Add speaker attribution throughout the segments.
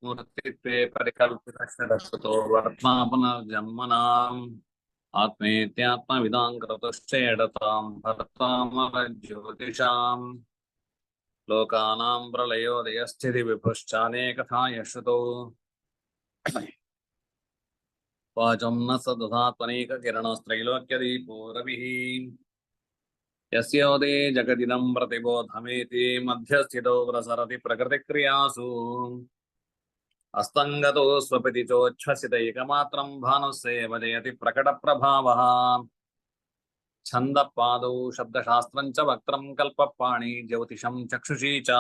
Speaker 1: मूर्तित्वे परिकल्पितश्चरस्तो वर्त्मा पुनर्जन्मनाम् आत्मेत्यात्मविदां क्रतुश्चेडतां भर्तामज्योतिषाम् लोकानां प्रलयोदयस्थितिविभुश्चानेकथा यश्रुतौ वाचं न सदधात्मनेककिरणस्त्रैलोक्यदीपो रविः यस्योदे जगदिदं प्रतिबोधमेति मध्यस्थितो प्रसरति प्रकृतिक्रियासु अस्तङ्गतो स्वपिति चोच्छ्वसितैकमात्रं भानुस्सेव जयति प्रकटप्रभावः छन्दपादौ शब्दशास्त्रं च वक्त्रं कल्पपाणि ज्योतिषं चक्षुषी च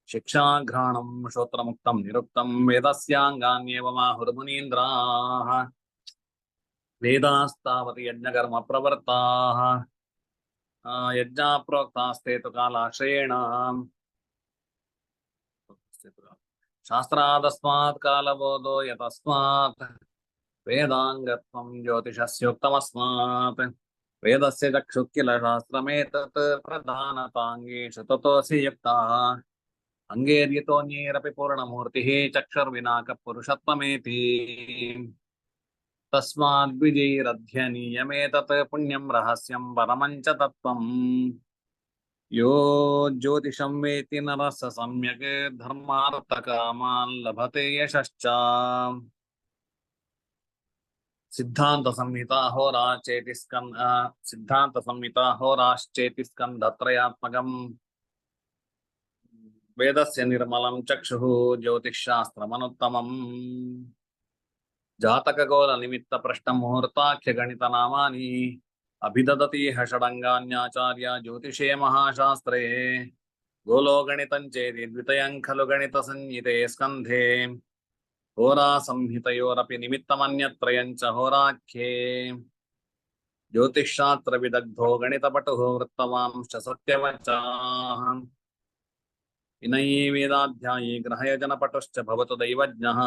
Speaker 1: शिक्षाघ्राणं श्रोत्रमुक्तं निरुक्तं वेदस्याङ्गान्येवमाहुर्मुनीन्द्राः वेदास्तावति यज्ञकर्मप्रवृत्ताः यज्ञाप्रोक्तास्ते तु कालाश्रयेण शास्त्रादस्मात् कालबोधो यतस्मात् वेदाङ्गत्वं ज्योतिषस्योक्तमस्मात् वेदस्य चक्षुः किल शास्त्रमेतत् प्रधानताङ्गेषु ततोऽसि युक्ताः अङ्गेर्यतोऽन्यैरपि पूर्णमूर्तिः चक्षुर्विना कः पुरुषत्वमेति तस्माद्विजैरध्यनीयमेतत् पुण्यं रहस्यं परमं च तत्त्वम् यो ज्योतिषं वेत्ति नरः स सम्यक् धर्मार्थकामान् लभते यशश्च सिद्धान्तसंहिता होराश्चेति स्कन्धत्रयात्मकम् वेदस्य निर्मलं चक्षुः ज्योतिषशास्त्रमनुत्तमम् जातकगोलनिमित्तप्रश्नमुहूर्ताख्यगणितनामानि अभिददति षडङ्गान्याचार्य ज्योतिषे महाशास्त्रे गोलो गणितं चेति द्वितयं खलु गणितसंहिते स्कन्धे होरासंहितयोरपि निमित्तमन्यत्रयं च होराख्ये ज्योतिषशास्त्रविदग्धो गणितपटुः वृत्तवांश्च सत्यवचाः विनयी वेदाध्यायी ग्रहयजनपटुश्च भवतु दैवज्ञः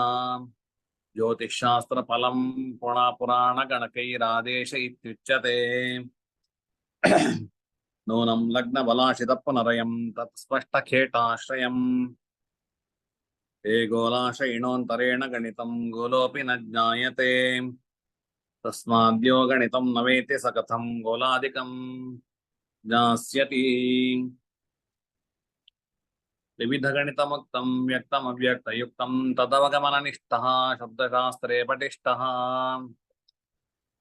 Speaker 1: ज्योतिषशास्त्रफलं पुराणगणकैरादेश इत्युच्यते नूनं लग्नबलाशितः पुनरयं तत् स्पष्टखेटाश्रयम् हे गोलाशयिणोऽन्तरेण गणितं गोलोऽपि न ज्ञायते तस्माद्यो गणितं न वेत्ति स कथं गोलादिकं ज्ञास्यति विविधगणितमुक्तं व्यक्तमव्यक्तयुक्तं तदवगमननिष्ठः शब्दशास्त्रे पटिष्ठः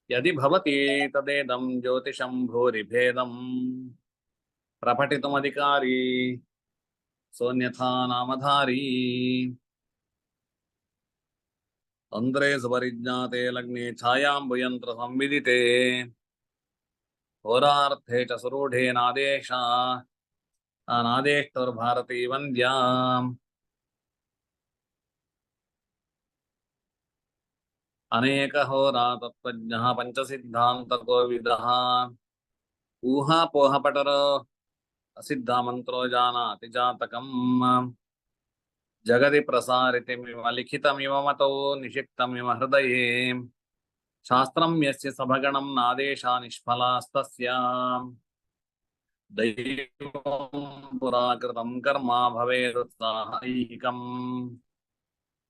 Speaker 1: यदि भवति तदेदं ज्योतिषं भूरिभेदम् प्रपठितुमधिकारी सोऽन्यथा नामधारी तन्त्रे सुपरिज्ञाते लग्ने छायाम्बुयन्त्रसंविदिते होरार्थे च सुरूढे नादेष्टुर्भारती वन्द्या अनेकहोरा तत्त्वज्ञः पञ्चसिद्धान्तकोविदः ऊहापोहपटरो असिद्धमन्त्रो जानाति जातकम् जगति प्रसारितिमिव लिखितमिव मतो निषिक्तमिव हृदये शास्त्रं यस्य सभगणं नादेशा निष्फलास्तस्य दैवं पुराकृतं कर्म भवेदुत्साहैकम्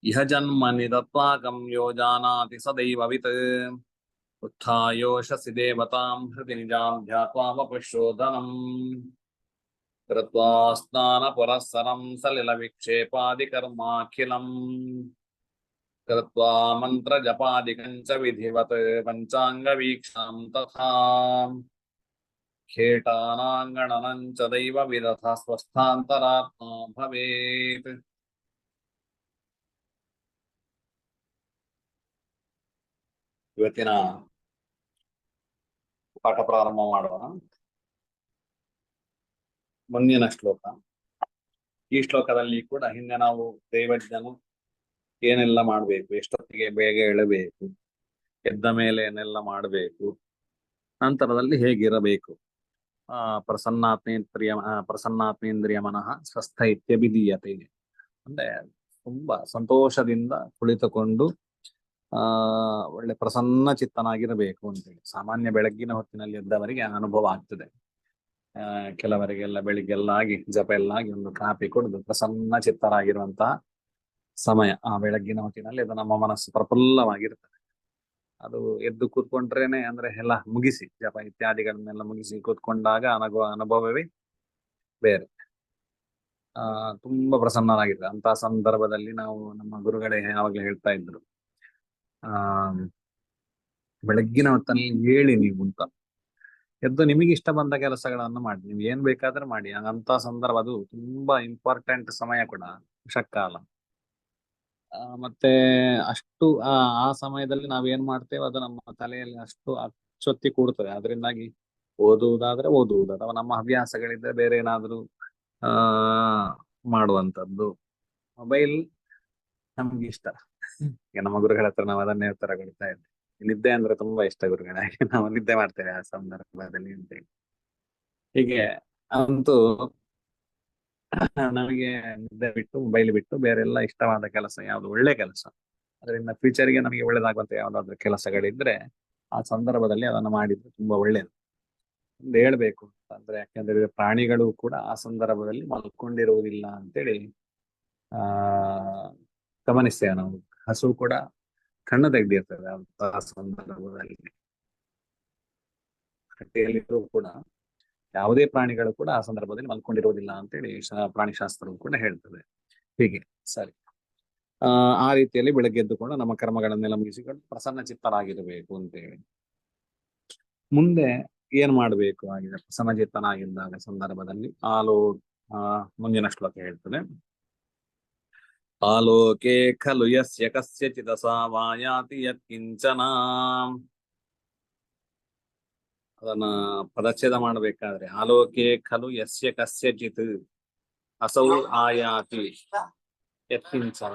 Speaker 1: इह जन्मनि तत्त्वाकं यो जानाति सदैववित् उत्थायोषसि देवतां हृदि निजां ध्यात्वा वपुःशोधनम् कृत्वा स्नानपुरःसरं सलिलविक्षेपादिकर्माखिलम् कृत्वा मन्त्रजपादिकं च विधिवत् पञ्चाङ्गवीक्षणं तथा खेटानाङ्गणनं च दैवविदथा स्वस्थान्तरात्मा भवेत् ಇವತ್ತಿನ ಪಾಠ ಪ್ರಾರಂಭ ಮಾಡೋಣ. ಮುಂದಿನ ಶ್ಲೋಕ. ಈ ಶ್ಲೋಕದಲ್ಲಿ ಕೂಡ ಹಿಂದೆ ನಾವು ದೈವಜ್ಞನು ಏನೆಲ್ಲ ಮಾಡಬೇಕು, ಎಷ್ಟೊತ್ತಿಗೆ ಬೇಗ ಏಳಬೇಕು, ಎದ್ದ ಮೇಲೆ ಏನೆಲ್ಲ ಮಾಡಬೇಕು, ನಂತರದಲ್ಲಿ ಹೇಗಿರಬೇಕು, ಪ್ರಸನ್ನಾತ್ಮೇಂದ್ರಿಯ ಮನಃ ಸ್ವಸ್ಥ ಇತ್ಯಭಿಧೀಯತೆ ಅಂದ್ರೆ ತುಂಬಾ ಸಂತೋಷದಿಂದ ಕುಳಿತುಕೊಂಡು ಒಳ್ಳೆ ಪ್ರಸನ್ನ ಚಿತ್ತನಾಗಿರಬೇಕು ಅಂತೇಳಿ. ಸಾಮಾನ್ಯ ಬೆಳಗ್ಗಿನ ಹೊತ್ತಿನಲ್ಲಿ ಎದ್ದವರಿಗೆ ಅನುಭವ ಆಗ್ತದೆ. ಕೆಲವರಿಗೆಲ್ಲ ಬೆಳಿಗ್ಗೆಲ್ಲ ಆಗಿ ಜಪ ಎಲ್ಲ ಆಗಿ ಒಂದು ಕಾಪಿ ಕುಡಿದು ಪ್ರಸನ್ನ ಚಿತ್ತರಾಗಿರುವಂತಹ ಸಮಯ ಆ ಬೆಳಗ್ಗಿನ ಹೊತ್ತಿನಲ್ಲಿ ಅದು ನಮ್ಮ ಮನಸ್ಸು ಪ್ರಫುಲ್ಲವಾಗಿರ್ತದೆ. ಅದು ಎದ್ದು ಕೂತ್ಕೊಂಡ್ರೇನೆ ಅಂದ್ರೆ ಎಲ್ಲ ಮುಗಿಸಿ ಜಪ ಇತ್ಯಾದಿಗಳನ್ನೆಲ್ಲ ಮುಗಿಸಿ ಕೂತ್ಕೊಂಡಾಗ ಅನಗುವ ಅನುಭವವೇ ಬೇರೆ. ತುಂಬಾ ಪ್ರಸನ್ನರಾಗಿರ್ತಾರೆ ಅಂತ ಸಂದರ್ಭದಲ್ಲಿ. ನಾವು ನಮ್ಮ ಗುರುಗಳೇ ಯಾವಾಗ್ಲೂ ಹೇಳ್ತಾ ಇದ್ರು, ಆ ಬೆಳಗ್ಗಿನ ಹೊತ್ತಲ್ಲಿ ಹೇಳಿ ನೀವು ಅಂತ, ಎದ್ದು ನಿಮಗೆ ಇಷ್ಟ ಬಂದ ಕೆಲಸಗಳನ್ನು ಮಾಡಿ, ನೀವು ಏನ್ ಬೇಕಾದ್ರೆ ಮಾಡಿ. ಅಂತ ಸಂದರ್ಭ ಅದು ತುಂಬಾ ಇಂಪಾರ್ಟೆಂಟ್ ಸಮಯ ಕೂಡ, ಉಷಃಕಾಲ. ಮತ್ತೆ ಅಷ್ಟು ಆ ಸಮಯದಲ್ಲಿ ನಾವೇನ್ ಮಾಡ್ತೇವೆ ಅದು ನಮ್ಮ ತಲೆಯಲ್ಲಿ ಅಷ್ಟು ಅಚ್ಚೊತ್ತಿ ಕೂಡ್ತದೆ. ಅದರಿಂದಾಗಿ ಓದುವುದಾದ್ರೆ ಓದುವುದು, ಅಥವಾ ನಮ್ಮ ಹವ್ಯಾಸಗಳಿದ್ರೆ ಬೇರೆ ಏನಾದ್ರೂ ಆ ಮಾಡುವಂತದ್ದು. ಮೊಬೈಲ್ ನಮ್ಗೆ ಇಷ್ಟ. ಈಗ ನಮ್ಮ ಗುರುಗಳ ಹತ್ರ ನಾವು ಅದನ್ನೇ ಉತ್ತರ ಕೊಡ್ತಾ ಇದ್ದೆ, ನಿದ್ದೆ ಅಂದ್ರೆ ತುಂಬಾ ಇಷ್ಟ ಗುರುಗಳಾಗಿ, ನಾವು ನಿದ್ದೆ ಮಾಡ್ತೇವೆ ಆ ಸಂದರ್ಭದಲ್ಲಿ ಅಂತೇಳಿ. ಹೀಗೆ ಅಂತೂ ನಮಗೆ ನಿದ್ದೆ ಬಿಟ್ಟು ಮೊಬೈಲ್ ಬಿಟ್ಟು ಬೇರೆಲ್ಲ ಇಷ್ಟವಾದ ಕೆಲಸ ಯಾವ್ದು ಒಳ್ಳೆ ಕೆಲಸ, ಅದರಿಂದ ಫ್ಯೂಚರ್ಗೆ ನಮಗೆ ಒಳ್ಳೇದಾಗುವಂತ ಯಾವ್ದಾದ್ರು ಕೆಲಸಗಳಿದ್ರೆ ಆ ಸಂದರ್ಭದಲ್ಲಿ ಅದನ್ನು ಮಾಡಿದ್ರೆ ತುಂಬಾ ಒಳ್ಳೇದು ಅಂತ ಹೇಳ್ಬೇಕು. ಅಂದ್ರೆ ಯಾಕಂದ್ರೆ ಪ್ರಾಣಿಗಳು ಕೂಡ ಆ ಸಂದರ್ಭದಲ್ಲಿ ಮಲ್ಕೊಂಡಿರುವುದಿಲ್ಲ ಅಂತೇಳಿ ಆ ಗಮನಿಸ್ತೇವೆ ನಾವು. ಹಸು ಕೂಡ ಕಣ್ಣು ತೆಗ್ದಿರ್ತದೆ ಅಂತ ಸಂದರ್ಭದಲ್ಲಿ. ಕಟ್ಟೆಯಲ್ಲಿದ್ರು ಕೂಡ ಯಾವುದೇ ಪ್ರಾಣಿಗಳು ಕೂಡ ಆ ಸಂದರ್ಭದಲ್ಲಿ ಮಲ್ಕೊಂಡಿರುವುದಿಲ್ಲ ಅಂತೇಳಿ ಪ್ರಾಣಿಶಾಸ್ತ್ರವು ಕೂಡ ಹೇಳ್ತದೆ. ಹೀಗೆ ಸರಿ. ಆ ರೀತಿಯಲ್ಲಿ ಬೆಳಗ್ಗೆ ಎದ್ದುಕೊಂಡು ನಮ್ಮ ಕರ್ಮಗಳನ್ನೆಲ್ಲ ಮುಗಿಸಿಕೊಂಡು ಪ್ರಸನ್ನ ಚಿತ್ತರಾಗಿರಬೇಕು ಅಂತೇಳಿ. ಮುಂದೆ ಏನ್ ಮಾಡ್ಬೇಕು ಆಗಿದೆ ಪ್ರಸನ್ನ ಚಿತ್ತನಾಗಿದ್ದಾಗ ಸಂದರ್ಭದಲ್ಲಿ ಮುಂದಿನ ಶ್ಲೋಕ ಹೇಳ್ತದೆ, ಆಲೋಕೆ ಖಲು ಯಸ್ಯ ಕಸ್ಯಚಿತ್ ಅಸಾವಾಯಾತಿ ಯತ್ಕಿಂಚನ. ಅದನ್ನ ಪದಚ್ಛೇದ ಮಾಡಬೇಕಾದ್ರೆ, ಆಲೋಕೆ ಖಲು ಯಸ್ಯ ಕಸ್ಯಚಿತ್ ಅಸೌ ಆಯಾತಿ ಯತ್ಕಿಂಚನ.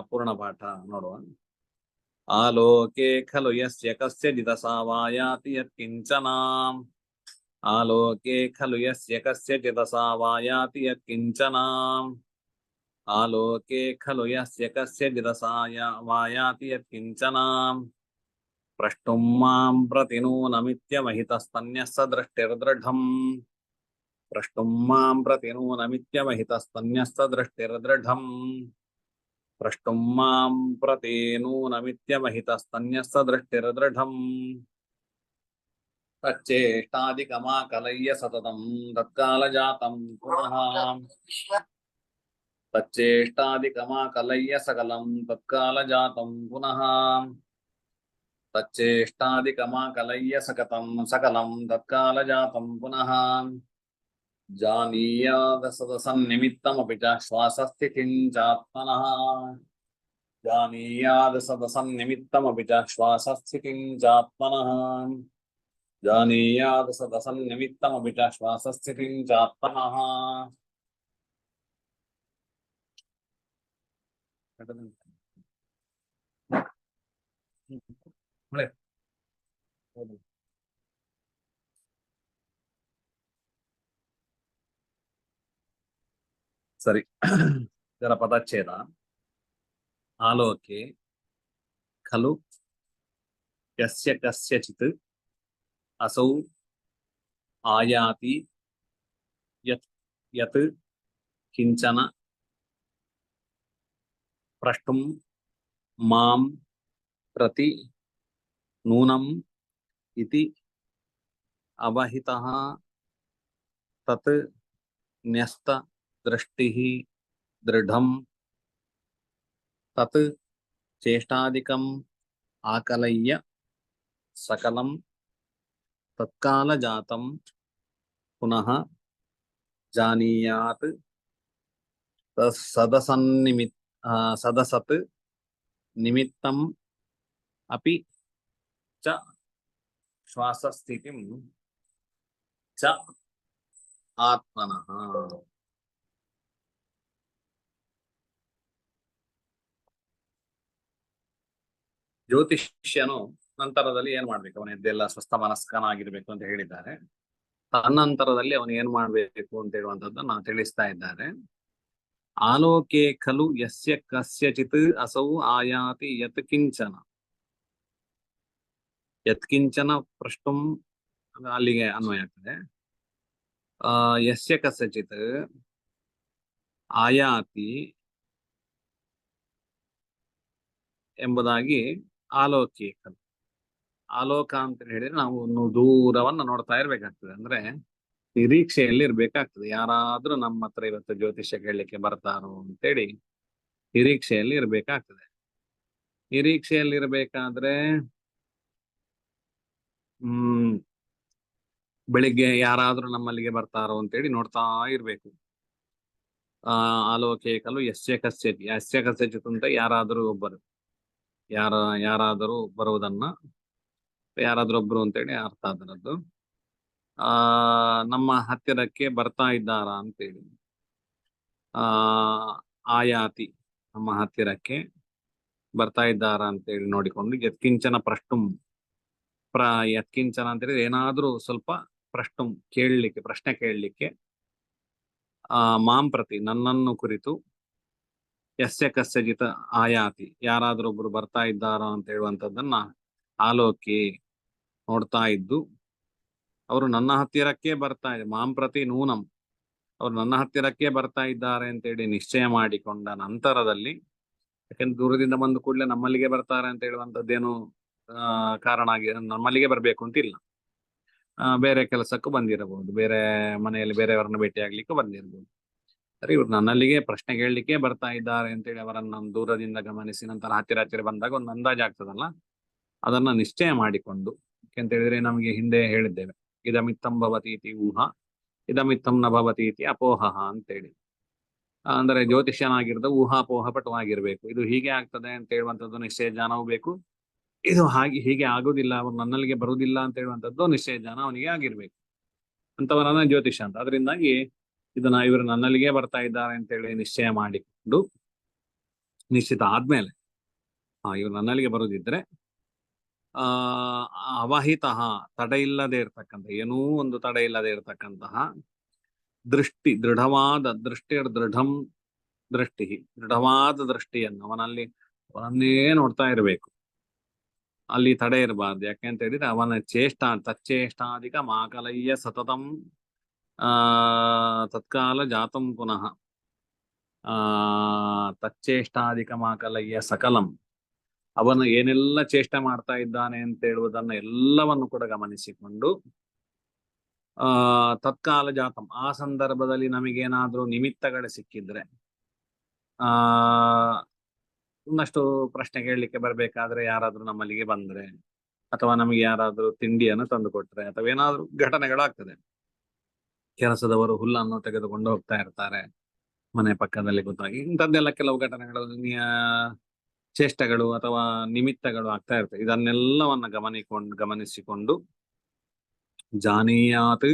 Speaker 1: ಪೂರ್ಣ ಪಾಠ ನೋಡುವ. ಆಲೋಕೆ ಖಲು ಯಸ್ಯ ಕಸ್ಯಚಿತ್ ಅಸಾವಾಯಾತಿ ಯತ್ಕಿಂಚನ. ಆಲೋಕೆ ಖಲು ಯಸ್ಯ ಕಸ್ಯಚಿತ್ ಅಸಾವಾಯಾತಿ ಯತ್ಕಿಂಚನ. ಆಲೋಕೆ ಖಲು ಯಸ್ಯ ಕಸ್ಯಚಿತ್ ಅಸಾವಾಯಾತಿ ಯತ್ಕಿಂಚನ. ಪ್ರಷ್ಟುಂ ಮಾಂ ಪ್ರತಿ ನೂನಮಿತ್ಯಮಹಿತಸ್ತನ್ಯಸ್ಸ ದೃಷ್ಟಿರ್ದೃಢಂ. ಪ್ರಷ್ಟುಂ ಮಾಂ ಪ್ರತಿ ನೂನಮಿತ್ಯಮಹಿತಸ್ತನ್ಯಸ್ಸ ದೃಷ್ಟಿರ್ದೃಢಂ. ಪ್ರಷ್ಟುಂ ಮಾಂ ಪ್ರತಿ ನೂನಮಿತ್ಯಮಹಿತಸ್ತನ್ಯಸ್ಸ ದೃಷ್ಟಿರ್ದೃಢಂ. ತಚ್ಚೇಷ್ಟಾದಿಕಮಾಕಲಯ್ಯ ಸತತಂ ತತ್ಕಾಲಜಾತಂ ಪುನಃ. ತಚ್ಚೇಷ್ಟಾದಿಕಮಾಕಲಯ್ಯ ಸಕಲಂ ತತ್ಕಾಲಜಾತಂ ಪುನಃ. ತಚ್ಚೇಷ್ಟಾದಿಕಮಾಕಲಯ್ಯ ಸಕಲಂ ತತ್ಕಾಲಜಾತಂ ಪುನಃ. ಜಾನೀಯಾದ ಸದಸನ್ನಿಮಿತ್ತಮಪಿ ಚ ಶ್ವಾಸಸ್ಥಿತಿಂ ಚಾತ್ಮನಃ. ಜಾನೀಯಾದ ಸದಸನ್ನಿಮಿತ್ತಮಪಿ ಚ ಶ್ವಾಸಸ್ಥಿತಿಂ ಚಾತ್ಮನಃ. ಜಾನೀಯಾದ ಸದಸನ್ನಿಮಿತ್ತಮಪಿ ಚ ಶ್ವಾಸಸ್ಥಿತಿಂ ಚಾತ್ಮನಃ. ಸರಿ. ಇದರ ಪದಚ್ಛೇದ, ಆಲೋಕೆ ಖಲು ಯಸ್ಯ ಕಸ್ಯಚಿತ್ ಅಸೌ ಆಯಾತಿ ಯತ್ ಕಿಂಚನ. ಪ್ರಷ್ಟುಂ ಮಾಂ ಪ್ರತಿ ನೂನಂ ಇತಿ ಅವಹಿತಃ ತತ್ ನ್ಯಸ್ತ ದೃಷ್ಟಿಃ ದೃಢಂ. ತತ್ ಚೇಷ್ಟಾದಿಕಂ ಆಕಲಯ್ಯ ಸಕಲಂ ತತ್ಕಾಲಜಾತಂ ಪುನಃ. ಜಾನೀಯಾತ್ ಸದಸತ್ ನಿಮಿತ್ತಂ ಅಪಿ ಚ ಶ್ವಾಸಸ್ಥಿತಿಂ ಚ ಆತ್ಮನಃ. ಜ್ಯೋತಿಷ್ಯನು ನಂತರದಲ್ಲಿ ಏನ್ ಮಾಡ್ಬೇಕು, ಅವನ ಎದ್ದೆಲ್ಲ ಸ್ವಸ್ಥ ಮನಸ್ಕನಾಗಿರ್ಬೇಕು ಅಂತ ಹೇಳಿದ್ದಾರೆ. ತನ್ನಂತರದಲ್ಲಿ ಅವನು ಏನ್ ಮಾಡ್ಬೇಕು ಅಂತ ಹೇಳುವಂತದ್ದನ್ನ ನಾವು ತಿಳಿಸ್ತಾ ಇದ್ದಾರೆ. ಆಲೋಕೆ ಖಲು ಯಸ್ಯ ಕಸ್ಯಚಿತ್ ಅಸೌ ಆಯಾತಿ ಯತ್ ಕಿಂಚನ. ಯತ್ಕಿಂಚನ ಪ್ರಷ್ಟುಂ ಅಲ್ಲಿಗೆ ಅನ್ವಯ ಆಗ್ತದೆ. ಯಸ್ಯ ಕಸ್ಯಚಿತ್ ಆಯಾತಿ ಎಂಬುದಾಗಿ ಆಲೋಕೀಕ. ಆಲೋಕ ಅಂತ ಹೇಳಿದ್ರೆ ನಾವು ಒಂದು ದೂರವನ್ನ ನೋಡ್ತಾ ಇರ್ಬೇಕಾಗ್ತದೆ. ಅಂದ್ರೆ ನಿರೀಕ್ಷೆಯಲ್ಲಿ ಇರ್ಬೇಕಾಗ್ತದೆ. ಯಾರಾದ್ರೂ ನಮ್ಮ ಹತ್ರ ಇವತ್ತು ಜ್ಯೋತಿಷ್ಯ ಕೇಳಲಿಕ್ಕೆ ಬರ್ತಾರೋ ಅಂತೇಳಿ ನಿರೀಕ್ಷೆಯಲ್ಲಿ ಇರ್ಬೇಕಾಗ್ತದೆ. ನಿರೀಕ್ಷೆಯಲ್ಲಿ ಇರ್ಬೇಕಾದ್ರೆ ಬೆಳಿಗ್ಗೆ ಯಾರಾದ್ರೂ ನಮ್ಮಲ್ಲಿಗೆ ಬರ್ತಾರೋ ಅಂತೇಳಿ ನೋಡ್ತಾ ಇರ್ಬೇಕು. ಆಲೋಕೇಕಲು ಯಸ್ಯ ಕಸ್ಯತಿ ಯಸ್ಯ ಕಸ್ಯಚಿತ್ ಅಂತ ಯಾರಾದ್ರೂ ಒಬ್ಬರು ಯಾರಾದರೂ ಬರುವುದನ್ನ ಯಾರಾದ್ರೂ ಒಬ್ರು ಅಂತೇಳಿ ಅರ್ಥ ಅದರದ್ದು. ನಮ್ಮ ಹತ್ತಿರಕ್ಕೆ ಬರ್ತಾ ಇದ್ದಾರಾ ಅಂತೇಳಿ. ಆಯಾತಿ ನಮ್ಮ ಹತ್ತಿರಕ್ಕೆ ಬರ್ತಾ ಇದ್ದಾರಾ ಅಂತೇಳಿ ನೋಡಿಕೊಂಡು ಯತ್ಕಿಂಚನ ಯತ್ಕಿಂಚನ ಅಂತ ಹೇಳಿದ್ರೆ ಏನಾದ್ರೂ ಸ್ವಲ್ಪ ಪ್ರಶ್ನೆ ಕೇಳಲಿಕ್ಕೆ ಮಾಂ ಪ್ರತಿ ನನ್ನನ್ನು ಕುರಿತು ಯಸ್ಯ ಕಸ್ಯಜಿತ ಆಯಾತಿ ಯಾರಾದ್ರೂ ಒಬ್ರು ಬರ್ತಾ ಇದ್ದಾರಾ ಅಂತ ಹೇಳುವಂಥದ್ದನ್ನ ಆಲೋಕಿ ನೋಡ್ತಾ ಇದ್ದು ಅವರು ನನ್ನ ಹತ್ತಿರಕ್ಕೆ ಬರ್ತಾ ಇದೆ ಮಾಂ ಪ್ರತಿ ನೂನಂ ಅವರು ನನ್ನ ಹತ್ತಿರಕ್ಕೆ ಬರ್ತಾ ಇದ್ದಾರೆ ಅಂತೇಳಿ ನಿಶ್ಚಯ ಮಾಡಿಕೊಂಡ ನಂತರದಲ್ಲಿ, ಯಾಕಂದ್ರೆ ದೂರದಿಂದ ಬಂದ ಕೂಡಲೇ ನಮ್ಮಲ್ಲಿಗೆ ಬರ್ತಾರೆ ಅಂತ ಹೇಳುವಂಥದ್ದೇನು ಕಾರಣ ಆಗಿ ನಮ್ಮಲ್ಲಿಗೆ ಬರ್ಬೇಕು ಅಂತಿಲ್ಲ. ಬೇರೆ ಕೆಲಸಕ್ಕೂ ಬಂದಿರಬಹುದು, ಬೇರೆ ಮನೆಯಲ್ಲಿ ಬೇರೆಯವರನ್ನ ಭೇಟಿ ಆಗ್ಲಿಕ್ಕೂ ಬಂದಿರಬಹುದು. ಸರಿ, ಇವ್ರು ನನ್ನಲ್ಲಿಗೆ ಪ್ರಶ್ನೆ ಕೇಳಲಿಕ್ಕೆ ಬರ್ತಾ ಇದ್ದಾರೆ ಅಂತೇಳಿ ಅವರನ್ನ ದೂರದಿಂದ ಗಮನಿಸಿ ನಂತರ ಹತ್ತಿರ ಬಂದಾಗ ಒಂದು ಅಂದಾಜು ಆಗ್ತದಲ್ಲ, ಅದನ್ನ ನಿಶ್ಚಯ ಮಾಡಿಕೊಂಡು, ಯಾಕೆಂತ ಹೇಳಿದ್ರೆ ನಮಗೆ ಹಿಂದೆ ಹೇಳಿದ್ದೇವೆ, ಇದಮಿತ್ತಂ ಭವತಿ ಇತಿ ಊಹಾ ಇದಮಿತ್ತಂ ನ ಭವತಿ ಇತಿ ಅಪೋಹ ಅಂತೇಳಿ. ಅಂದರೆ ಜ್ಯೋತಿಷ್ಯನಾಗಿರ್ದ ಊಹಾಪೋಹ ಪಟುವಾಗಿರ್ಬೇಕು. ಇದು ಹೀಗೆ ಆಗ್ತದೆ ಅಂತ ಹೇಳುವಂಥದ್ದು ನಿಶ್ಚಯ ಜ್ಞಾನವೂ ಬೇಕು. ಇದು ಹೀಗೆ ಆಗುದಿಲ್ಲ, ಅವ್ರು ನನ್ನಲ್ಲಿಗೆ ಬರುವುದಿಲ್ಲ ಅಂತ ಹೇಳುವಂಥದ್ದು ನಿಶ್ಚಯ ಜ್ಞಾನ ಅವನಿಗೆ ಆಗಿರ್ಬೇಕು. ಅಂತವರನ್ನ ಜ್ಯೋತಿಷ್ಯ ಅಂತ. ಅದರಿಂದಾಗಿ ಇವರು ನನ್ನಲ್ಲಿಗೆ ಬರ್ತಾ ಇದ್ದಾರೆ ಅಂತೇಳಿ ನಿಶ್ಚಯ ಮಾಡಿಕೊಂಡು ನಿಶ್ಚಿತ ಆದ್ಮೇಲೆ ಇವರು ನನ್ನಲ್ಲಿಗೆ ಬರುದಿದ್ರೆ ಅವಹಿತ ತಡೆ ಇಲ್ಲದೆ ಇರ್ತಕ್ಕಂಥ, ಏನೂ ಒಂದು ತಡೆ ಇಲ್ಲದೆ ಇರತಕ್ಕಂತಹ ದೃಢವಾದ ದೃಷ್ಟಿಯನ್ನು ಅವನನ್ನೇ ನೋಡ್ತಾ ಇರಬೇಕು. ಅಲ್ಲಿ ತಡೆ ಇರಬಾರ್ದು. ಯಾಕೆ ಅಂತ ಹೇಳಿದ್ರೆ ಅವನ ತಚ್ಚೇಷ್ಟಾಧಿಕ ಮಾಕಲಯ್ಯ ಸತತಂ ತತ್ಕಾಲ ಜಾತಂ ಪುನಃ ತಚ್ಚೇಷ್ಟಾಧಿಕ ಮಾಕಲಯ್ಯ ಸಕಲಂ. ಅವನು ಏನೆಲ್ಲ ಚೇಷ್ಟೆ ಮಾಡ್ತಾ ಇದ್ದಾನೆ ಅಂತ ಹೇಳುವುದನ್ನ ಎಲ್ಲವನ್ನು ಕೂಡ ಗಮನಿಸಿಕೊಂಡು ತತ್ಕಾಲ ಜಾತಂ, ಆ ಸಂದರ್ಭದಲ್ಲಿ ನಮಗೇನಾದ್ರೂ ನಿಮಿತ್ತಗಳು ಸಿಕ್ಕಿದ್ರೆ, ಒಂದಷ್ಟು ಪ್ರಶ್ನೆ ಕೇಳಲಿಕ್ಕೆ ಬರ್ಬೇಕಾದ್ರೆ ಯಾರಾದ್ರೂ ನಮ್ಮಲ್ಲಿಗೆ ಬಂದ್ರೆ, ಅಥವಾ ನಮಗೆ ಯಾರಾದ್ರೂ ತಿಂಡಿಯನ್ನು ತಂದು ಕೊಟ್ರೆ, ಅಥವಾ ಏನಾದ್ರೂ ಘಟನೆಗಳಾಗ್ತದೆ. ಕೆಲಸದವರು ಹುಲ್ಲನ್ನು ತೆಗೆದುಕೊಂಡು ಹೋಗ್ತಾ ಇರ್ತಾರೆ ಮನೆ ಪಕ್ಕದಲ್ಲಿ ಗೊತ್ತಾಗಿ, ಇಂಥದ್ದೆಲ್ಲ ಕೆಲವು ಘಟನೆಗಳು ಚೇಷ್ಟೆಗಳು ಅಥವಾ ನಿಮಿತ್ತಗಳು ಆಗ್ತಾ ಇರ್ತವೆ. ಇದನ್ನೆಲ್ಲವನ್ನ ಗಮನಿಸಿಕೊಂಡು ಜಾನೀಯಾತ್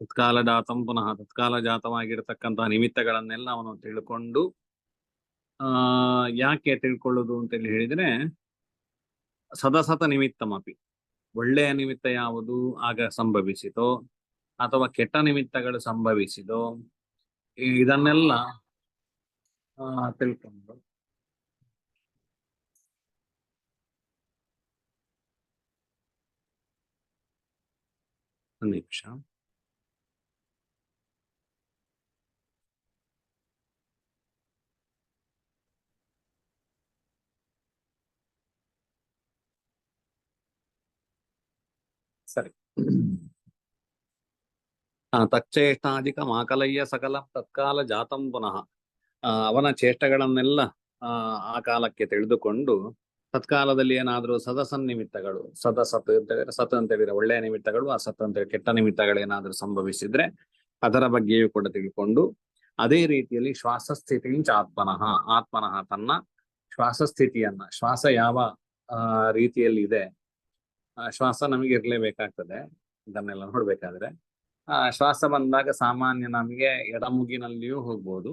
Speaker 1: ತತ್ಕಾಲ ಜಾತಂ ಪುನಃ, ತತ್ಕಾಲ ಜಾತವಾಗಿರತಕ್ಕಂತಹ ನಿಮಿತ್ತಗಳನ್ನೆಲ್ಲ ಅವನು ತಿಳ್ಕೊಂಡು, ಯಾಕೆ ತಿಳ್ಕೊಳ್ಳುದು ಅಂತೇಳಿ ಹೇಳಿದ್ರೆ ಸದಸತ ನಿಮಿತ್ತಮಪಿ, ಒಳ್ಳೆಯ ನಿಮಿತ್ತ ಯಾವುದು ಆಗ ಸಂಭವಿಸಿತೋ ಅಥವಾ ಕೆಟ್ಟ ನಿಮಿತ್ತಗಳು ಸಂಭವಿಸಿದೋ ಇದನ್ನೆಲ್ಲ ತಿಳ್ಕೊಂಡು ಒಂದು ನಿಮಿಷ. ಸರಿ, ತಚ್ಚೇಷ್ಟಾಧಿಕ ಮಾಕಲಯ್ಯ ಸಕಲ ತತ್ಕಾಲ ಜಾತಂ ಪುನಃ, ಅವನ ಚೇಷ್ಟೆಗಳನ್ನೆಲ್ಲ ಆ ಕಾಲಕ್ಕೆ ತಿಳಿದುಕೊಂಡು ತತ್ಕಾಲದಲ್ಲಿ ಏನಾದ್ರೂ ಸದಸನ್ನಿಮಿತ್ತಗಳು, ಸತ್ ಅಂತ ಹೇಳಿದ್ರೆ ಒಳ್ಳೆಯ ನಿಮಿತ್ತಗಳು, ಅಸತ್ ಅಂತ ಕೆಟ್ಟ ನಿಮಿತ್ತಗಳು ಏನಾದ್ರೂ ಸಂಭವಿಸಿದ್ರೆ ಅದರ ಬಗ್ಗೆಯೂ ಕೂಡ ತಿಳ್ಕೊಂಡು, ಅದೇ ರೀತಿಯಲ್ಲಿ ಶ್ವಾಸಸ್ಥಿತಿಂಚ ಆತ್ಮನಃ ತನ್ನ ಶ್ವಾಸಸ್ಥಿತಿಯನ್ನ, ಶ್ವಾಸ ಯಾವ ರೀತಿಯಲ್ಲಿ ಇದೆ, ಶ್ವಾಸ ನಮಗೆ ಇರ್ಲೇಬೇಕಾಗ್ತದೆ. ಇದನ್ನೆಲ್ಲ ನೋಡ್ಬೇಕಾದ್ರೆ ಶ್ವಾಸ ಬಂದಾಗ ಸಾಮಾನ್ಯ ನಮಗೆ ಎಡಮುಗಿನಲ್ಲಿಯೂ ಹೋಗ್ಬೋದು,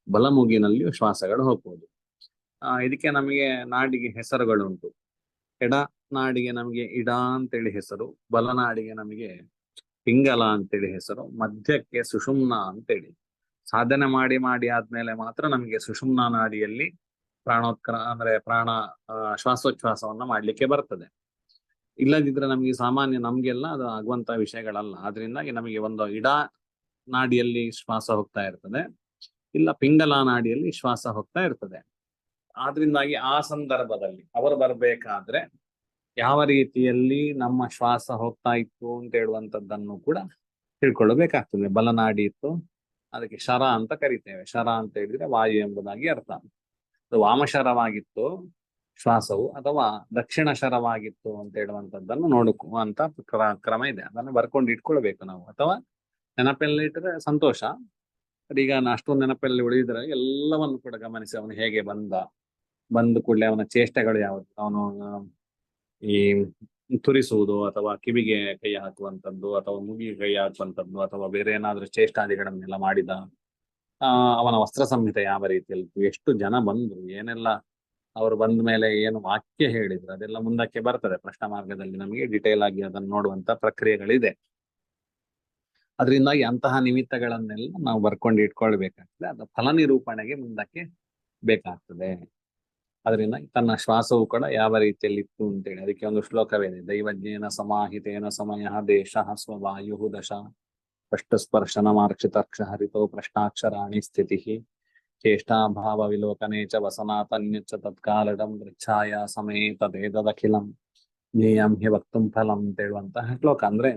Speaker 1: ಬಲಮುಗಿನಲ್ಲಿಯೂ ಶ್ವಾಸಗಳು ಹೋಗ್ಬೋದು. ಇದಕ್ಕೆ ನಮಗೆ ನಾಡಿಗೆ ಹೆಸರುಗಳುಂಟು. ಎಡ ನಾಡಿಗೆ ನಮಗೆ ಇಡ ಅಂತೇಳಿ ಹೆಸರು, ಬಲನಾಡಿಗೆ ನಮಗೆ ಪಿಂಗಲ ಅಂತೇಳಿ ಹೆಸರು, ಮಧ್ಯಕ್ಕೆ ಸುಷುಮ್ನ ಅಂತೇಳಿ. ಸಾಧನೆ ಮಾಡಿ ಆದ್ಮೇಲೆ ಮಾತ್ರ ನಮಗೆ ಸುಷುಮ್ನ ನಾಡಿಯಲ್ಲಿ ಅಂದ್ರೆ ಶ್ವಾಸೋಚ್ಛ್ವಾಸವನ್ನ ಮಾಡ್ಲಿಕ್ಕೆ ಬರ್ತದೆ. ಇಲ್ಲದಿದ್ರೆ ನಮಗೆ ಸಾಮಾನ್ಯ ನಮ್ಗೆಲ್ಲ ಅದು ಆಗುವಂತ ವಿಷಯಗಳಲ್ಲ. ಆದ್ರಿಂದಾಗಿ ನಮಗೆ ಒಂದು ಇಡ ನಾಡಿಯಲ್ಲಿ ಶ್ವಾಸ ಹೋಗ್ತಾ ಇರ್ತದೆ, ಇಲ್ಲ ಪಿಂಗಲ ನಾಡಿಯಲ್ಲಿ ಶ್ವಾಸ ಹೋಗ್ತಾ ಇರ್ತದೆ. ಆದ್ರಿಂದಾಗಿ ಆ ಸಂದರ್ಭದಲ್ಲಿ ಅವರು ಬರ್ಬೇಕಾದ್ರೆ ಯಾವ ರೀತಿಯಲ್ಲಿ ನಮ್ಮ ಶ್ವಾಸ ಹೋಗ್ತಾ ಇತ್ತು ಅಂತ ಹೇಳುವಂತದ್ದನ್ನು ಕೂಡ ತಿಳ್ಕೊಳ್ಳಬೇಕಾಗ್ತದೆ. ಬಲನಾಡಿ ಇತ್ತು, ಅದಕ್ಕೆ ಶರ ಅಂತ ಕರಿತೇವೆ. ಶರ ಅಂತ ಹೇಳಿದ್ರೆ ವಾಯು ಎಂಬುದಾಗಿ ಅರ್ಥ. ಅದು ವಾಮಶರವಾಗಿತ್ತು ಶ್ವಾಸವು ಅಥವಾ ದಕ್ಷಿಣ ಶರವಾಗಿತ್ತು ಅಂತ ಹೇಳುವಂತದ್ದನ್ನು ನೋಡುವಂತ ಕ್ರಮ ಇದೆ. ಅದನ್ನು ಬರ್ಕೊಂಡು ಇಟ್ಕೊಳ್ಬೇಕು ನಾವು, ಅಥವಾ ನೆನಪಲ್ಲಿ ಇಟ್ಟರೆ ಸಂತೋಷ. ಈಗ ಅಷ್ಟೊಂದು ನೆನಪಲ್ಲಿ ಉಳಿದ್ರೆ ಎಲ್ಲವನ್ನು ಕೂಡ ಗಮನಿಸಿ ಅವನು ಹೇಗೆ ಬಂದ ಕೂಡಲೇ ಅವನ ಚೇಷ್ಟೆಗಳು ಯಾವುದು, ಅವನು ಈ ತುರಿಸುವುದು ಅಥವಾ ಕಿವಿಗೆ ಕೈ ಹಾಕುವಂಥದ್ದು ಅಥವಾ ಮುಗಿಗೆ ಕೈ ಹಾಕುವಂಥದ್ದು ಅಥವಾ ಬೇರೆ ಏನಾದ್ರೂ ಚೇಷ್ಟಾದಿಗಳನ್ನೆಲ್ಲ ಮಾಡಿದ. ಅವನ ವಸ್ತ್ರ ಸಂಹಿತೆ ಯಾವ ರೀತಿಯಲ್ಲಿ, ಎಷ್ಟು ಜನ ಬಂದ್ರು, ಏನೆಲ್ಲ ಅವರು ಬಂದ ಮೇಲೆ ಏನು ವಾಕ್ಯ ಹೇಳಿದ್ರು, ಅದೆಲ್ಲ ಮುಂದಕ್ಕೆ ಬರ್ತದೆ ಪ್ರಶ್ನ ಮಾರ್ಗದಲ್ಲಿ. ನಮಗೆ ಡಿಟೇಲ್ ಆಗಿ ಅದನ್ನು ನೋಡುವಂತ ಪ್ರಕ್ರಿಯೆಗಳಿದೆ. ಅದರಿಂದಾಗಿ ಅಂತಹ ನಿಮಿತ್ತಗಳನ್ನೆಲ್ಲ ನಾವು ಬರ್ಕೊಂಡು ಇಟ್ಕೊಳ್ಬೇಕಾಗ್ತದೆ. ಅದು ಫಲ ನಿರೂಪಣೆಗೆ ಮುಂದಕ್ಕೆ ಬೇಕಾಗ್ತದೆ. ಅದರಿಂದ ತನ್ನ ಶ್ವಾಸವು ಕೂಡ ಯಾವ ರೀತಿಯಲ್ಲಿ ಇತ್ತು ಅಂತೇಳಿ ಅದಕ್ಕೆ ಒಂದು ಶ್ಲೋಕವಿದೆ. ದೈವಜ್ಞೇನ ಸಮಾಹಿತೇನ ಸಮಯ ದೇಶ ಸ್ವವಾಯು ದಶ ಸ್ಪರ್ಶನ ಮಾರ್ಕ್ಷಿತಕ್ಷ ಹರಿತೋ ಪ್ರಶ್ನಾಕ್ಷರಾಣಿ ಸ್ಥಿತಿ ಚೇಷ್ಟಾಭಾವ ವಿಲೋಕನೆ ಚ ವಸನಾತನ್ಯಚ್ಚ ತತ್ಕಾಲಡಂ ವೃಚ್ಛಾಯ ಸಮೇತ ತದೇದಖಿಲಂ ಜ್ಞೇಯಂ ಹಿ ವಕ್ತುಂ ಫಲಂ ಅಂತ ಹೇಳುವಂತಹ ಶ್ಲೋಕ. ಅಂದ್ರೆ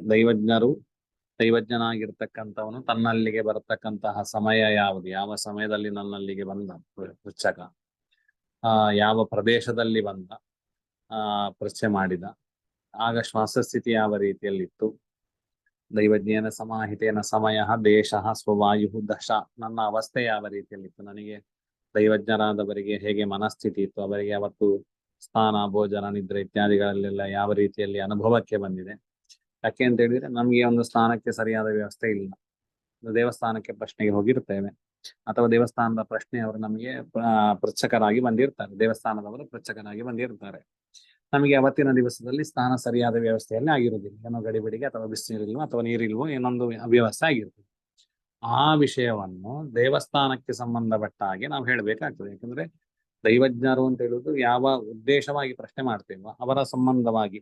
Speaker 1: ದೈವಜ್ಞನಾಗಿರ್ತಕ್ಕಂಥವನು ತನ್ನಲ್ಲಿಗೆ ಬರತಕ್ಕಂತಹ ಸಮಯ ಯಾವುದು, ಯಾವ ಸಮಯದಲ್ಲಿ ನನ್ನಲ್ಲಿಗೆ ಬಂದ ವೃಚ್ಚಕ, ಯಾವ ಪ್ರದೇಶದಲ್ಲಿ ಬಂದ, ಪರಿಚಯ ಮಾಡಿದ, ಆಗ ಶ್ವಾಸಸ್ಥಿತಿ ಯಾವ ರೀತಿಯಲ್ಲಿತ್ತು, ದೈವಜ್ಞೇನ ಸಮಾಹಿತೇನ ಸಮಯ ದೇಶ ಸ್ವವಾಯು ದಶ, ನನ್ನ ಅವಸ್ಥೆ ಯಾವ ರೀತಿಯಲ್ಲಿತ್ತು, ನನಗೆ ದೈವಜ್ಞರಾದವರಿಗೆ ಹೇಗೆ ಮನಸ್ಥಿತಿ ಇತ್ತು, ಅವರಿಗೆ ಅವತ್ತು ಸ್ನಾನ ಭೋಜನ ನಿದ್ರೆ ಇತ್ಯಾದಿಗಳಲ್ಲೆಲ್ಲ ಯಾವ ರೀತಿಯಲ್ಲಿ ಅನುಭವಕ್ಕೆ ಬಂದಿದೆ. ಯಾಕೆ ಅಂತ ಹೇಳಿದ್ರೆ ನಮಗೆ ಒಂದು ಸ್ನಾನಕ್ಕೆ ಸರಿಯಾದ ವ್ಯವಸ್ಥೆ ಇಲ್ಲ. ದೇವಸ್ಥಾನಕ್ಕೆ ಪ್ರಶ್ನೆಗೆ ಹೋಗಿರ್ತೇವೆ ಅಥವಾ ದೇವಸ್ಥಾನದ ಪ್ರಶ್ನೆ ಅವರು ನಮಗೆ ಪೃಚ್ಛಕರಾಗಿ ಬಂದಿರ್ತಾರೆ, ದೇವಸ್ಥಾನದವರು ಪೃಚ್ಛಕರಾಗಿ ಬಂದಿರ್ತಾರೆ. ನಮಗೆ ಅವತ್ತಿನ ದಿವಸದಲ್ಲಿ ಸ್ನಾನ ಸರಿಯಾದ ವ್ಯವಸ್ಥೆಯಲ್ಲಿ ಆಗಿರುವುದಿಲ್ಲ, ಏನೋ ಗಡಿಬಿಡಿಗೆ ಅಥವಾ ಬಿಸಿನೀರಿಲ್ವೋ ಅಥವಾ ನೀರಿಲ್ವೋ ಏನೊಂದು ಅವ್ಯವಸ್ಥೆ ಆಗಿರ್ತದೆ. ಆ ವಿಷಯವನ್ನು ದೇವಸ್ಥಾನಕ್ಕೆ ಸಂಬಂಧಪಟ್ಟ ಹಾಗೆ ನಾವು ಹೇಳಬೇಕಾಗ್ತದೆ. ಯಾಕಂದ್ರೆ ದೈವಜ್ಞರು ಅಂತ ಹೇಳುವುದು ಯಾವ ಉದ್ದೇಶವಾಗಿ ಪ್ರಶ್ನೆ ಮಾಡ್ತೇವೋ ಅವರ ಸಂಬಂಧವಾಗಿ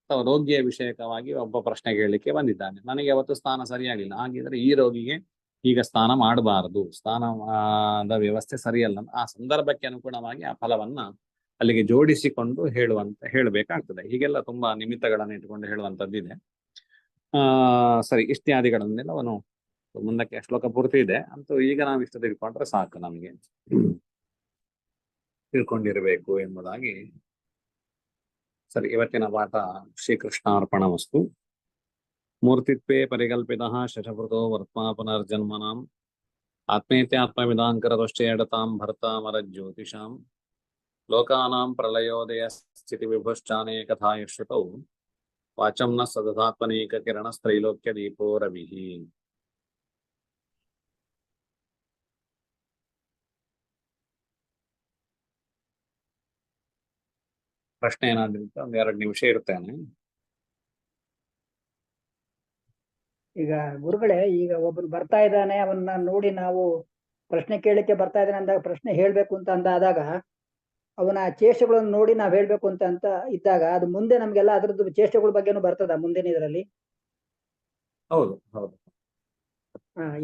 Speaker 1: ಅಥವಾ ರೋಗಿಯ ವಿಷಯಕವಾಗಿ ಒಬ್ಬ ಪ್ರಶ್ನೆ ಕೇಳಲಿಕ್ಕೆ ಬಂದಿದ್ದಾನೆ. ನನಗೆ ಅವತ್ತು ಸ್ನಾನ ಸರಿಯಾಗಿಲ್ಲ, ಹಾಗಿದ್ರೆ ಈ ರೋಗಿಗೆ ಈಗ ಸ್ನಾನ ಮಾಡಬಾರದು, ಸ್ನಾನದ ವ್ಯವಸ್ಥೆ ಸರಿಯಲ್ಲ, ಆ ಸಂದರ್ಭಕ್ಕೆ ಅನುಗುಣವಾಗಿ ಆ ಫಲವನ್ನ ಅಲ್ಲಿಗೆ ಜೋಡಿಸಿಕೊಂಡು ಹೇಳಬೇಕಾಗ್ತದೆ. ಹೀಗೆಲ್ಲ ತುಂಬಾ ನಿಮಿತ್ತಗಳನ್ನು ಇಟ್ಟುಕೊಂಡು ಹೇಳುವಂತದ್ದಿದೆ. ಸರಿ, ಇತ್ಯಾದಿಗಳನ್ನೆಲ್ಲ ಅವನು ಮುಂದಕ್ಕೆ ಶ್ಲೋಕ ಪೂರ್ತಿ ಇದೆ ಅಂತೂ ಈಗ ನಾವು ಇಷ್ಟ ತಿಳ್ಕೊಂಡ್ರೆ ಸಾಕು, ನಮಗೆ ತಿಳ್ಕೊಂಡಿರ್ಬೇಕು ಎಂಬುದಾಗಿ. ಸರಿ, ಇವತ್ತಿನ ಪಾಠ ಶ್ರೀಕೃಷ್ಣಾರ್ಪಣಮಸ್ತು. ಮೂರ್ತಿತ್ವೇ ಪರಿಕಲ್ಪಿತಃ ಶಶಪೃತೋ ವರ್ತ್ಮಾ ಪುನರ್ಜನ್ಮನಾಂ ಆತ್ಮೇತ್ಯಾತ್ಮವಿದಾಂಕರತುಶ್ಚೇಡತಾಂ ಭರ್ತಾಮರಜ್ಯೋತಿಷಾಂ ಲೋಕಾನಾಂ ಪ್ರಳಯೋದಯ ಸ್ಥಿತಿ ವಿಭುಶ್ಚಾನೇ ಕಥಾಯುಶ್ರುತೌ ವಾಚಂ ನ ಸದಧಾತ್ಮನೀಕ ಕಿರಣಸ್ತ್ರೈಲೋಕ್ಯ ದೀಪೋ ರವಿಃ. ಪ್ರಶ್ನೆ ಏನಾದ್ರೂ ಒಂದ್ 2 ನಿಮಿಷ ಇರ್ತೇನೆ.
Speaker 2: ಈಗ ಗುರುಗಳೇ, ಈಗ ಒಬ್ಬನು ಬರ್ತಾ ಇದ್ದಾನೆ, ಅವನ್ನ ನೋಡಿ ನಾವು ಪ್ರಶ್ನೆ ಕೇಳಲಿಕ್ಕೆ ಬರ್ತಾ ಇದ್ದಾನೆ ಅಂದಾಗ ಪ್ರಶ್ನೆ ಹೇಳ್ಬೇಕು ಅಂತ ಅಂದಾದಾಗ ಅವನ ಚೇಷ್ಟೆಗಳನ್ನು ನೋಡಿ ನಾವ್ ಹೇಳ್ಬೇಕು ಅಂತ ಇದ್ದಾಗ ಅದು ಮುಂದೆ ನಮ್ಗೆಲ್ಲ ಅದ್ರದ್ದು ಚೇಷ್ಟೆಗಳ ಬಗ್ಗೆನೂ ಬರ್ತದ ಮುಂದಿನ ಇದರಲ್ಲಿ?
Speaker 1: ಹೌದು ಹೌದು,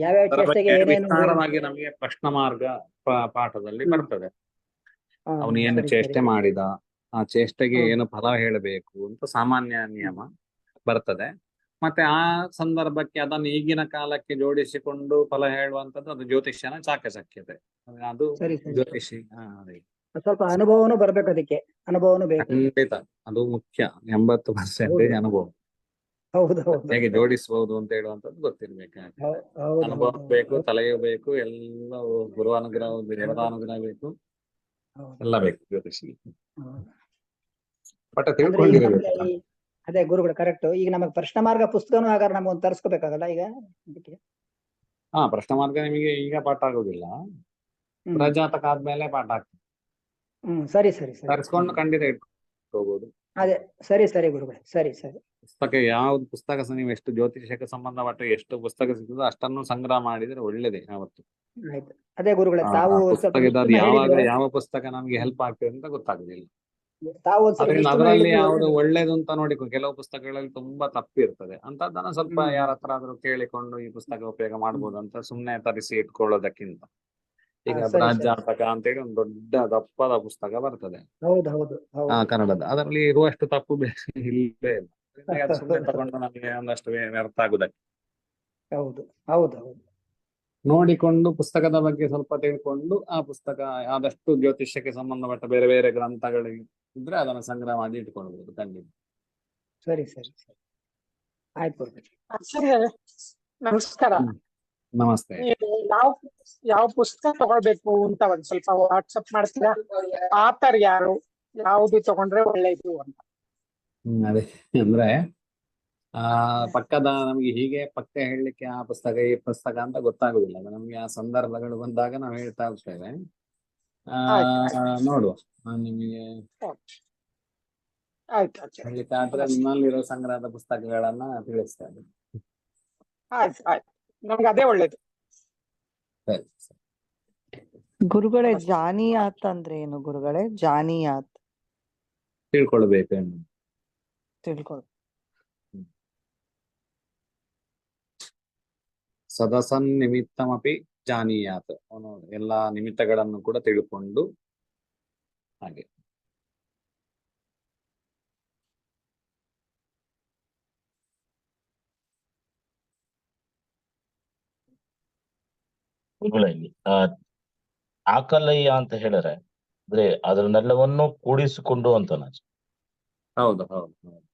Speaker 2: ಯಾವ್ಯಾವ ಚೇಷ್ಟೆಗೆ
Speaker 1: ವಿಸ್ತಾರವಾಗಿ ನಮಗೆ ಪ್ರಶ್ನ ಮಾರ್ಗ ಪಾಠದಲ್ಲಿ ಬರ್ತದೆ. ಅವನು ಏನು ಚೇಷ್ಟೆ ಮಾಡಿದ, ಆ ಚೇಷ್ಟೆಗೆ ಏನು ಫಲ ಹೇಳಬೇಕು ಅಂತ ಸಾಮಾನ್ಯ ನಿಯಮ ಬರ್ತದೆ. ಮತ್ತೆ ಆ ಸಂದರ್ಭಕ್ಕೆ ಅದನ್ನು ಈಗಿನ ಕಾಲಕ್ಕೆ ಜೋಡಿಸಿಕೊಂಡು ಫಲ ಹೇಳುವಂತದ್ದು ಅದು ಜ್ಯೋತಿಷ್ಯನ ಚಾಕಚಕ್ಯತೆ. ಅದು ಜ್ಯೋತಿಷಿ
Speaker 2: ಸ್ವಲ್ಪ ಅನುಭವನೂ ಬರ್ಬೇಕು, ಅದಕ್ಕೆ ಅನುಭವನೂ ಬೇಕು.
Speaker 1: ಖಂಡಿತ ಅದು ಮುಖ್ಯ. 80% ಅನುಭವ.
Speaker 2: ಹೌದು,
Speaker 1: ಹೇಗೆ ಜೋಡಿಸಬಹುದು ಅಂತ ಹೇಳುವಂತದ್ದು ಗೊತ್ತಿರ್ಬೇಕಾಗ್ತದೆ. ಅನುಭವ ಬೇಕು, ತಲೆಯೂ ಬೇಕು, ಎಲ್ಲ ಗುರು ಅನುಗ್ರಹ ದೇವತಾನುಗ್ರಹ ಬೇಕು, ಎಲ್ಲ ಬೇಕು ಜ್ಯೋತಿಷಿ. ಬಟ್ ತಿಳ್ಕೊಂಡಿರಬೇಕು.
Speaker 2: ಅದೇ ಗುರುಗಳು ಕರೆಕ್ಟ್. ಈಗ ನಮಗ್ ಪ್ರಶ್ನ ಮಾರ್ಗ ಪುಸ್ತಕನೂ ಆಗಾರ ನಮ್ಗೊಂದು ತರಿಸ್ಕೋಬೇಕಾಗಲ್ಲ ಈಗ ಅದಕ್ಕೆ?
Speaker 1: ಪ್ರಶ್ನ ಮಾರ್ಗ ನಿಮಗೆ ಈಗ ಪಾಠ ಆಗೋದಿಲ್ಲ, ಪ್ರಜಾತಕ ಆದ್ಮೇಲೆ ಪಾಠ ಆಗ್ತದೆ.
Speaker 2: ಸರಿ ಸರಿ ಸರಿ,
Speaker 1: ತರಿಸ್ಕೊಂಡು ಖಂಡಿತ ಇಟ್ಕೋಬಹುದು.
Speaker 2: ಅದೇ ಸರಿ ಸರಿ ಗುರುಗಳೇ, ಸರಿ ಸರಿ.
Speaker 1: ಪುಸ್ತಕ ಯಾವ್ದು ಪುಸ್ತಕ ನೀವು ಎಷ್ಟು ಜ್ಯೋತಿಷಕ್ಕೆ ಸಂಬಂಧಪಟ್ಟ ಎಷ್ಟು ಪುಸ್ತಕ ಸಿಗ್ತದೋ ಅಷ್ಟನ್ನು ಸಂಗ್ರಹ ಮಾಡಿದ್ರೆ ಒಳ್ಳೇದೇ ಯಾವತ್ತು.
Speaker 2: ಆಯ್ತು, ಅದೇ ಗುರುಗಳೇ, ತಾವು
Speaker 1: ಯಾವಾಗ ಯಾವ ಪುಸ್ತಕ ನಮ್ಗೆ ಹೆಲ್ಪ್ ಆಗ್ತದೆ ಅಂತ ಗೊತ್ತಾಗುದಿಲ್ಲ.
Speaker 2: ತಾವು
Speaker 1: ಅದರಲ್ಲಿ ಯಾವ್ದು ಒಳ್ಳೇದು ಅಂತ ನೋಡಿ, ಕೆಲವು ಪುಸ್ತಕಗಳಲ್ಲಿ ತುಂಬಾ ತಪ್ಪಿರ್ತದೆ. ಅಂತದನ್ನ ಸ್ವಲ್ಪ ಯಾರ ಹತ್ರ ಆದ್ರೂ ಕೇಳಿಕೊಂಡು ಈ ಪುಸ್ತಕ ಉಪಯೋಗ ಮಾಡ್ಬೋದು ಅಂತ ಸುಮ್ನೆ ತರಿಸಿ ಇಟ್ಕೊಳ್ಳೋದಕ್ಕಿಂತ ಈಗ
Speaker 2: ಸರಿ
Speaker 1: ಬೃಹತ್
Speaker 2: ಸರಿ.
Speaker 1: ಜಾತಕ ಅಂತೇಳಿ ಒಂದು ದೊಡ್ಡ ದಪ್ಪದ ಪುಸ್ತಕ ಬರ್ತದೆ
Speaker 2: ಹೌದು ಹೌದು ಹೌದು.
Speaker 1: ಕನ್ನಡದ. ಅದರಲ್ಲಿ ಇರುವಷ್ಟು ತಪ್ಪು ಇಲ್ಲೇ ಇಲ್ಲ. ಹಾಗಾಗಿ ಅದು ಸುಮ್ಮನೆ ತಗೊಂಡು ನಮಗೆ ಒಂದಷ್ಟು ವ್ಯರ್ಥ ಆಗುದಕ್ಕೆ.
Speaker 2: ಹೌದು ಹೌದು ಹೌದು.
Speaker 1: ನೋಡಿಕೊಂಡು ಪುಸ್ತಕದ ಬಗ್ಗೆ ಸ್ವಲ್ಪ ತಿಳ್ಕೊಂಡು ಆ ಪುಸ್ತಕ ಆದಷ್ಟು ಜ್ಯೋತಿಷ್ಯಕ್ಕೆ ಸಂಬಂಧಪಟ್ಟ ಬೇರೆ ಬೇರೆ ಗ್ರಂಥಗಳು ಇದ್ರೆ ಅದನ್ನು ಸಂಗ್ರಹ ಮಾಡಿ ಇಟ್ಕೊಳ್ಬಹುದು ಖಂಡಿತ.
Speaker 2: ಸರಿ ಸರಿ ಸರಿ. ಆಯ್ತು ಗುರುಗಳೇ.
Speaker 3: ಸರಿ, ನಮಸ್ಕಾರ.
Speaker 1: ಹ್ಮ್. ನಮಸ್ತೆ.
Speaker 3: ನೀವು ಯಾವ ಪುಸ್ತಕ ತಗೊಳ್ಬೇಕು ಅಂತ ಒಂದ್ ಸ್ವಲ್ಪ ವಾಟ್ಸಪ್ ಮಾಡ್ತೀರಾ? ಆಥರ್ ಯಾರು, ಯಾವ್ದು ತಗೊಂಡ್ರೆ ಒಳ್ಳೇದು ಅಂತ.
Speaker 1: ಅದೇ ಅಂದ್ರೆ ಪಕ್ಕದ ನಮ್ಗೆ ಹೀಗೆ ಪಕ್ಕ ಹೇಳಲಿಕ್ಕೆ ಆ ಪುಸ್ತಕ ಈ ಪುಸ್ತಕ ಅಂತ ಗೊತ್ತಾಗುದಿಲ್ಲ. ಅದು ನಮ್ಗೆ ಆ ಸಂದರ್ಭಗಳು ಬಂದಾಗ ನಾವು ಹೇಳ್ತಾ ಹೋಗ್ತೇವೆ.
Speaker 3: ಆಯ್ತು
Speaker 1: ನೋಡುವ ನಿಮಗೆ
Speaker 3: ಆಯ್ತು
Speaker 1: ಹೇಳಲಿಕ್ಕೆ ಆದ್ರೆ ನಿಮ್ಮಲ್ಲಿರೋ ಸಂಗ್ರಹದ ಪುಸ್ತಕಗಳನ್ನ ತಿಳಿಸ್ತೇನೆ.
Speaker 3: ಆಯ್ತು ನಮ್ಗೆ ಅದೇ ಒಳ್ಳೇದು.
Speaker 1: ಸರಿ ಸರಿ.
Speaker 4: ಗುರುಗಳೇ, ಜಾನಿಯಾತ್ ಅಂದ್ರೆ ಏನು ಗುರುಗಳೇ? ಜಾನಿಯಾತ್
Speaker 1: ತಿಳ್ಕೊಳ್ಬೇಕು ಏನು
Speaker 4: ತಿಳ್ಕೊಳ್.
Speaker 1: ಸದಸನ್ ನಿಮಿತ್ತಮಪಿ ಜಾನೀಯಾತ್. ಅವನು ಎಲ್ಲಾ ನಿಮಿತ್ತಗಳನ್ನು ಕೂಡ ತಿಳ್ಕೊಂಡು ಹಾಗೆ.
Speaker 5: ಗುರುಗಳಲ್ಲಿ ಆಕಲಯ್ಯ ಅಂತ ಹೇಳಿದ್ರೆ ಅಂದ್ರೆ ಅದನ್ನೆಲ್ಲವನ್ನು ಕೂಡಿಸಿಕೊಂಡು ಅಂತ
Speaker 1: ಹೌದು ಹೌದು ಹೌದು.